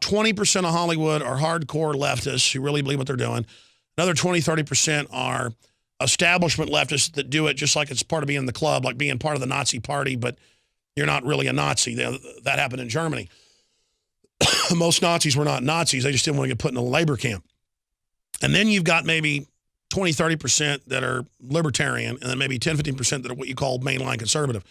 20% of Hollywood are hardcore leftists who really believe what they're doing. Another 20, 30% are establishment leftists that do it just like it's part of being in the club, like being part of the Nazi party, but you're not really a Nazi. That happened in Germany. Most Nazis were not Nazis. They just didn't want to get put in a labor camp. And then you've got maybe 20, 30% that are libertarian, and then maybe 10, 15% that are what you call mainline conservative.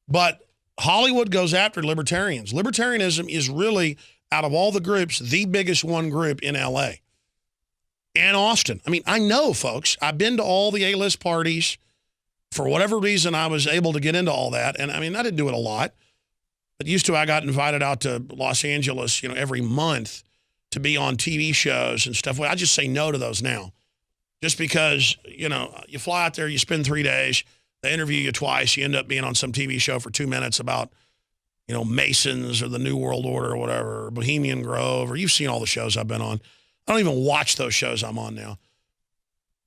But Hollywood goes after libertarians. Libertarianism is really, out of all the groups, the biggest one group in L.A. and Austin. I mean, I know, folks. I've been to all the A-list parties. For whatever reason, I was able to get into all that. And, I mean, I didn't do it a lot. But used to, I got invited out to Los Angeles, every month to be on TV shows and stuff. Well, I just say no to those now. Just because, you fly out there, you spend 3 days, they interview you twice, you end up being on some TV show for 2 minutes about, Masons or the New World Order or whatever, or Bohemian Grove, or you've seen all the shows I've been on. I don't even watch those shows I'm on now.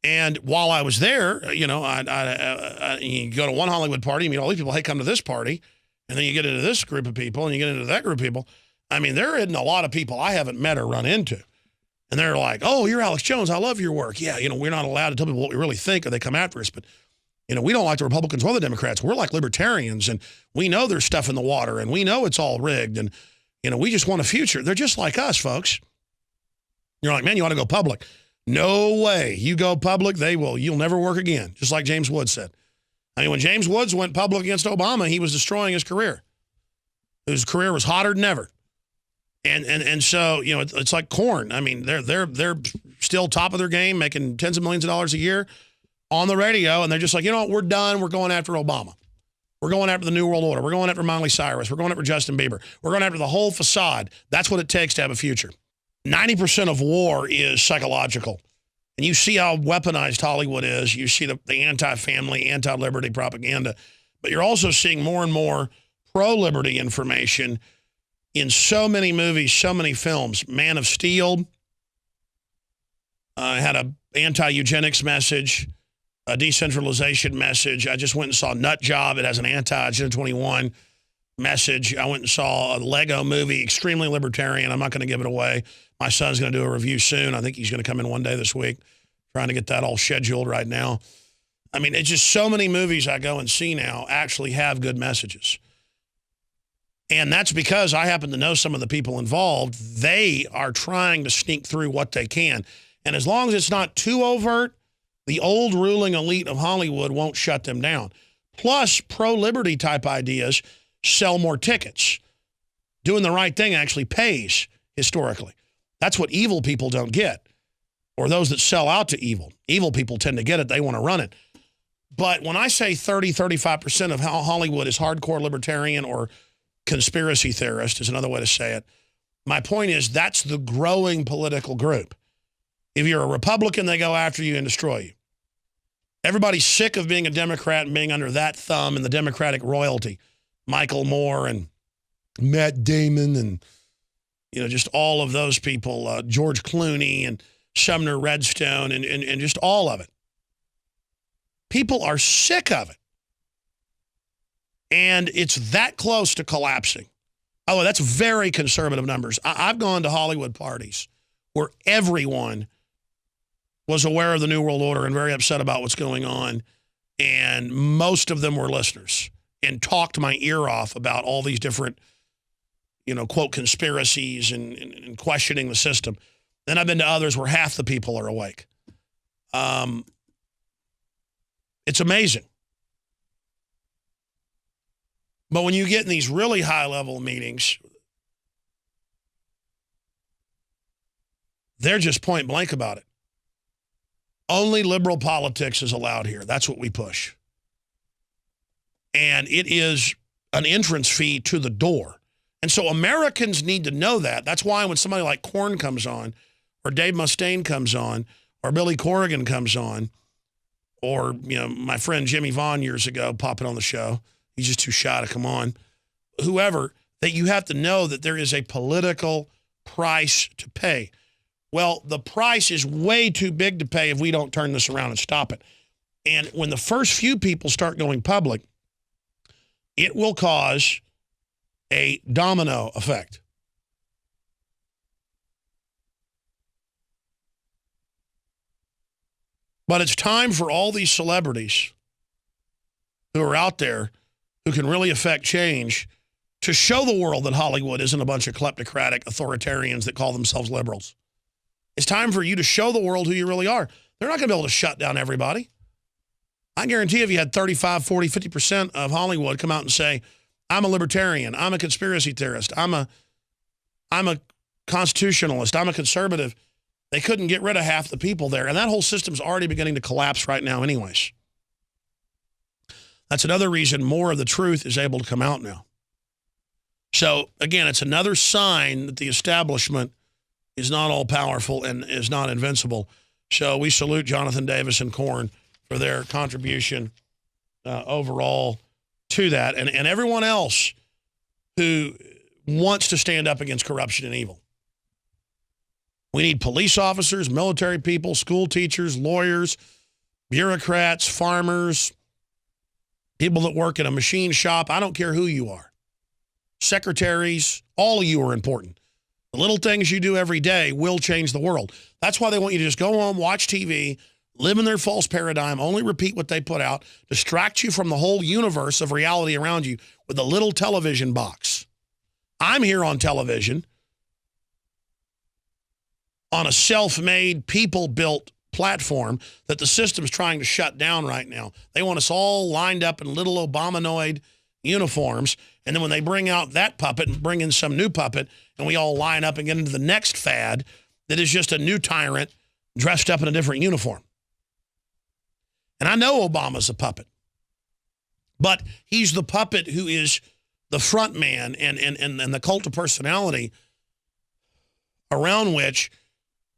And while I was there, you go to one Hollywood party, you meet all these people, hey, come to this party. And then you get into this group of people and you get into that group of people. I mean, there isn't a lot of people I haven't met or run into. And they're like, oh, you're Alex Jones. I love your work. Yeah, we're not allowed to tell people what we really think or they come after us. But, we don't like the Republicans or the Democrats. We're like libertarians, and we know there's stuff in the water, and we know it's all rigged, and, we just want a future. They're just like us, folks. You're like, man, you want to go public. No way. You go public, you'll never work again, just like James Woods said. I mean, when James Woods went public against Obama, he was destroying his career. His career was hotter than ever. And so, it's like corn. I mean, they're still top of their game, making tens of millions of dollars a year on the radio, and they're just like, what, we're done. We're going after Obama. We're going after the New World Order. We're going after Miley Cyrus. We're going after Justin Bieber. We're going after the whole facade. That's what it takes to have a future. 90% of war is psychological. And you see how weaponized Hollywood is. You see the anti-family, anti-liberty propaganda. But you're also seeing more and more pro-liberty information in so many movies, so many films. Man of Steel had an anti-eugenics message, a decentralization message. I just went and saw Nut Job. It has an anti-Agenda 21 message. I went and saw a Lego movie, extremely libertarian. I'm not going to give it away. My son's going to do a review soon. I think he's going to come in one day this week, trying to get that all scheduled right now. I mean, it's just so many movies I go and see now actually have good messages. And that's because I happen to know some of the people involved. They are trying to sneak through what they can. And as long as it's not too overt, the old ruling elite of Hollywood won't shut them down. Plus, pro-liberty type ideas sell more tickets. Doing the right thing actually pays historically. That's what evil people don't get, or those that sell out to evil. Evil people tend to get it. They want to run it. But when I say 30, 35% of how Hollywood is hardcore libertarian or conspiracy theorist is another way to say it, my point is that's the growing political group. If you're a Republican, they go after you and destroy you. Everybody's sick of being a Democrat and being under that thumb and the Democratic royalty. Michael Moore and Matt Damon and, just all of those people, George Clooney and Sumner Redstone and just all of it. People are sick of it. And it's that close to collapsing. Oh, that's very conservative numbers. I've gone to Hollywood parties where everyone was aware of the New World Order and very upset about what's going on. And most of them were listeners and talked my ear off about all these different, quote, conspiracies and questioning the system. Then I've been to others where half the people are awake. It's amazing. But when you get in these really high-level meetings, they're just point blank about it. Only liberal politics is allowed here. That's what we push. And it is an entrance fee to the door. And so Americans need to know that. That's why when somebody like Korn comes on, or Dave Mustaine comes on, or Billy Corrigan comes on, or, my friend Jimmy Vaughn years ago popping on the show, he's just too shy to come on, whoever, that you have to know that there is a political price to pay. Well, the price is way too big to pay if we don't turn this around and stop it. And when the first few people start going public, it will cause a domino effect. But it's time for all these celebrities who are out there who can really affect change to show the world that Hollywood isn't a bunch of kleptocratic authoritarians that call themselves liberals. It's time for you to show the world who you really are. They're not going to be able to shut down everybody. I guarantee if you had 35, 40, 50% of Hollywood come out and say, I'm a libertarian, I'm a conspiracy theorist, I'm a constitutionalist, I'm a conservative, they couldn't get rid of half the people there. And that whole system's already beginning to collapse right now anyways. That's another reason more of the truth is able to come out now. So, again, it's another sign that the establishment is not all-powerful and is not invincible. So we salute Jonathan Davis and Corn for their contribution overall to that, and everyone else who wants to stand up against corruption and evil. We need police officers, military people, school teachers, lawyers, bureaucrats, farmers, people that work in a machine shop. I don't care who you are. Secretaries, all of you are important. The little things you do every day will change the world. That's why they want you to just go home, watch TV, live in their false paradigm, only repeat what they put out, distract you from the whole universe of reality around you with a little television box. I'm here on television on a self-made, people-built platform that the system's trying to shut down right now. They want us all lined up in little Obamanoid uniforms, and then when they bring out that puppet and bring in some new puppet, and we all line up and get into the next fad that is just a new tyrant dressed up in a different uniform. And I know Obama's a puppet, but he's the puppet who is the front man and the cult of personality around which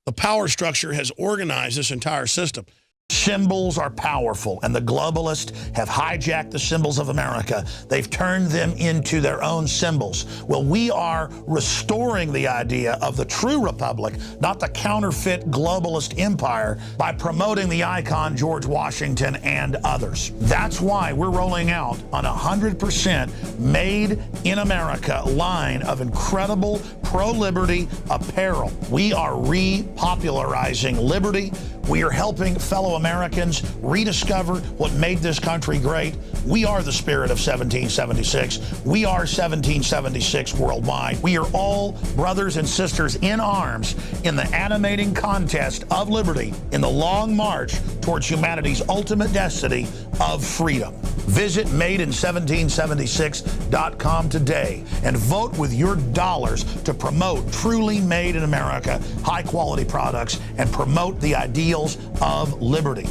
the power structure has organized this entire system. Symbols are powerful, and the globalists have hijacked the symbols of America. They've turned them into their own symbols. Well, we are restoring the idea of the true republic, not the counterfeit globalist empire, by promoting the icon George Washington and others. That's why we're rolling out an 100% made in America line of incredible pro-liberty apparel. We are repopularizing liberty. We are helping fellow Americans rediscover what made this country great. We are the spirit of 1776. We are 1776 worldwide. We are all brothers and sisters in arms in the animating contest of liberty in the long march towards humanity's ultimate destiny of freedom. Visit madein1776.com today and vote with your dollars to promote truly made in America, high-quality products, and promote the ideals of liberty.